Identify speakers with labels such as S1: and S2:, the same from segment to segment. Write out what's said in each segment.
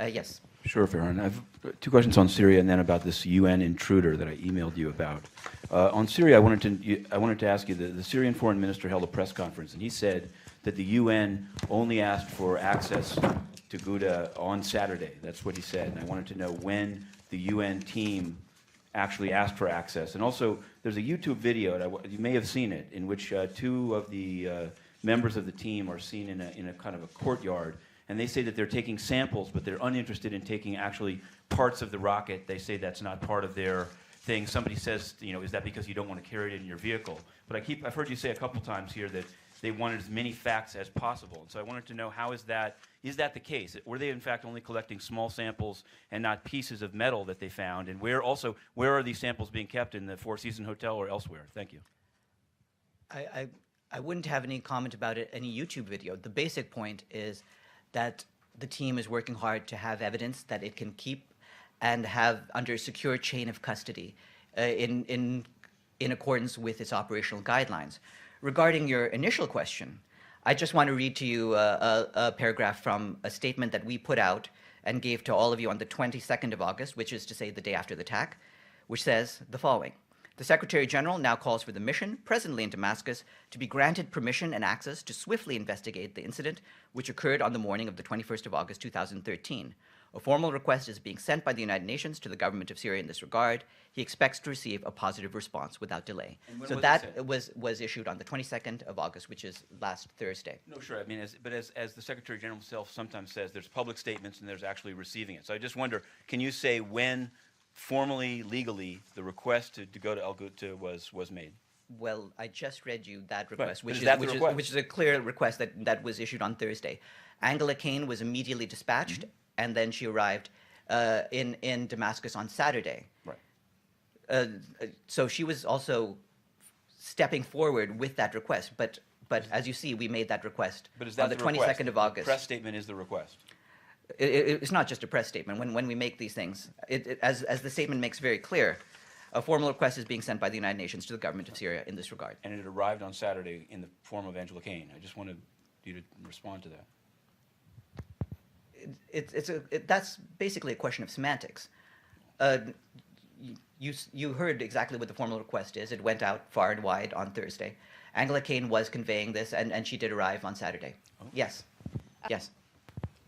S1: Yes.
S2: Sure, Farhan. I have two questions on Syria and then about this UN intruder that I emailed you about. On Syria, I wanted to ask you, the Syrian foreign minister held a press conference, and he said that the UN only asked for access to Ghouta on Saturday. That's what he said. And I wanted to know when the UN team actually asked for access. And also, there's a YouTube video, and you may have seen it, in which two of the members of the team are seen in a kind of a courtyard. And they say that they're taking samples, but they're uninterested in taking actually parts of the rocket. They say that's not part of their thing. Somebody says, is that because you don't want to carry it in your vehicle? But I've heard you say a couple times here that they wanted as many facts as possible. And so I wanted to know, is that the case? Were they in fact only collecting small samples and not pieces of metal that they found? And where are these samples being kept, in the Four Seasons Hotel or elsewhere? Thank you.
S1: I wouldn't have any comment about it, any YouTube video. The basic point is that the team is working hard to have evidence that it can keep and have under a secure chain of custody in accordance with its operational guidelines. Regarding your initial question, I just want to read to you a paragraph from a statement that we put out and gave to all of you on the 22nd of August, which is to say the day after the attack, which says the following. The Secretary General now calls for the mission, presently in Damascus, to be granted permission and access to swiftly investigate the incident which occurred on the morning of the 21st of August 2013. A formal request is being sent by the United Nations to the government of Syria in this regard. He expects to receive a positive response without delay. So that was issued on the 22nd of August, which is last Thursday.
S2: No, sure. I mean, as the Secretary General himself sometimes says, there's public statements and there's actually receiving it. So I just wonder, can you say when formally, legally, the request to go to Ghouta was made?
S1: Well, I just read you that request,
S2: right.
S1: which is a clear request that was issued on Thursday. Angela Kane was immediately dispatched, and then she arrived in Damascus on Saturday.
S2: Right.
S1: So she was also stepping forward with that request, but as you see, we made that request on the 22nd of August.
S2: The press statement is the request.
S1: It's not just a press statement. When we make these things, as the statement makes very clear, a formal request is being sent by the United Nations to the government of Syria in this regard.
S2: And it arrived on Saturday in the form of Angela Kane. I just wanted you to respond to that.
S1: That's basically a question of semantics. You heard exactly what the formal request is. It went out far and wide on Thursday. Angela Kane was conveying this, and she did arrive on Saturday. Oh. Yes. Yes.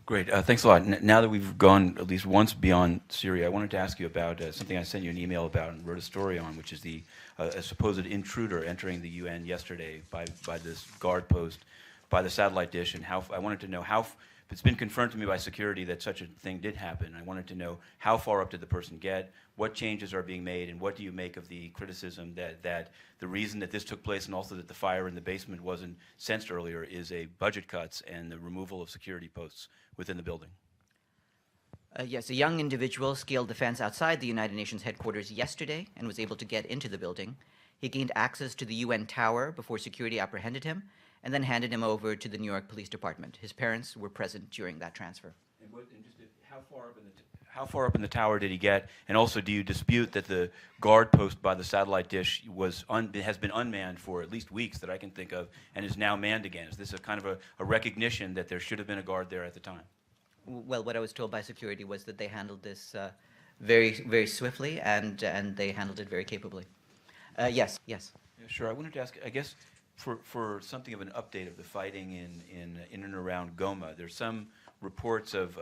S2: Great. Thanks a lot. Now that we've gone at least once beyond Syria, I wanted to ask you about something I sent you an email about and wrote a story on, which is the a supposed intruder entering the UN yesterday by this guard post by the satellite dish, and how I wanted to know how. It's been confirmed to me by security that such a thing did happen. I wanted to know how far up did the person get, what changes are being made, and what do you make of the criticism that the reason that this took place and also that the fire in the basement wasn't sensed earlier is a budget cuts and the removal of security posts within the building?
S1: Yes, a young individual scaled the fence outside the United Nations headquarters yesterday and was able to get into the building. He gained access to the UN tower before security apprehended him and then handed him over to the New York Police Department. His parents were present during that transfer.
S2: How far up in the tower did he get? And also, do you dispute that the guard post by the satellite dish has been unmanned for at least weeks that I can think of and is now manned again? Is this a kind of a recognition that there should have been a guard there at the time?
S1: Well, what I was told by security was that they handled this very, very swiftly and they handled it very capably. Yes.
S2: Yeah, sure. I wanted to ask, I guess, for something of an update of the fighting in and around Goma, there's some reports of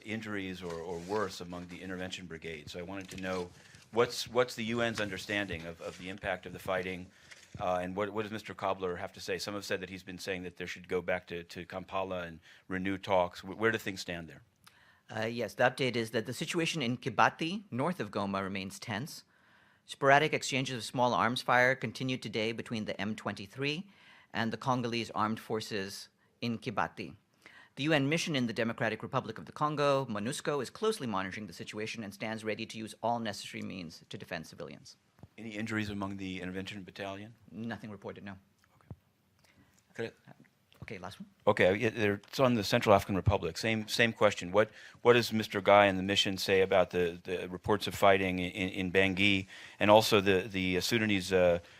S2: injuries or worse among the intervention brigade. So I wanted to know what's the UN's understanding of the impact of the fighting, and what does Mr. Cobbler have to say? Some have said that he's been saying that there should go back to Kampala and renew talks. Where do things stand there?
S1: Yes, the update is that the situation in Kibati, north of Goma, remains tense. Sporadic exchanges of small arms fire continued today between the M23 and the Congolese armed forces in Kibati. The UN mission in the Democratic Republic of the Congo, MONUSCO, is closely monitoring the situation and stands ready to use all necessary means to defend civilians.
S2: Any injuries among the intervention battalion?
S1: Nothing reported, no.
S2: Okay.
S1: Okay, last one.
S2: Okay, it's on the Central African Republic. Same question. What does Mr. Guy and the mission say about the reports of fighting in Bangui, and also the Sudanese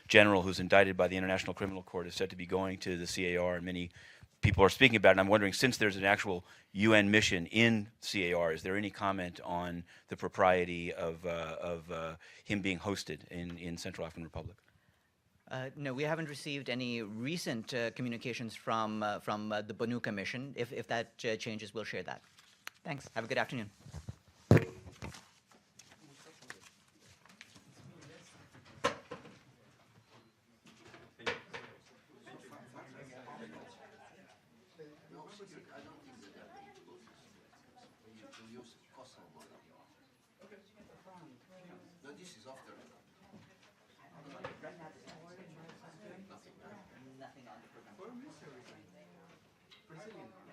S2: general who's indicted by the International Criminal Court is said to be going to the CAR, and many people are speaking about, and I'm wondering, since there's an actual UN mission in CAR, is there any comment on the propriety of him being hosted in Central African Republic?
S1: No, we haven't received any recent communications from the Bonuca mission. If that changes, we'll share that. Thanks. Have a good afternoon.
S3: Brazilian.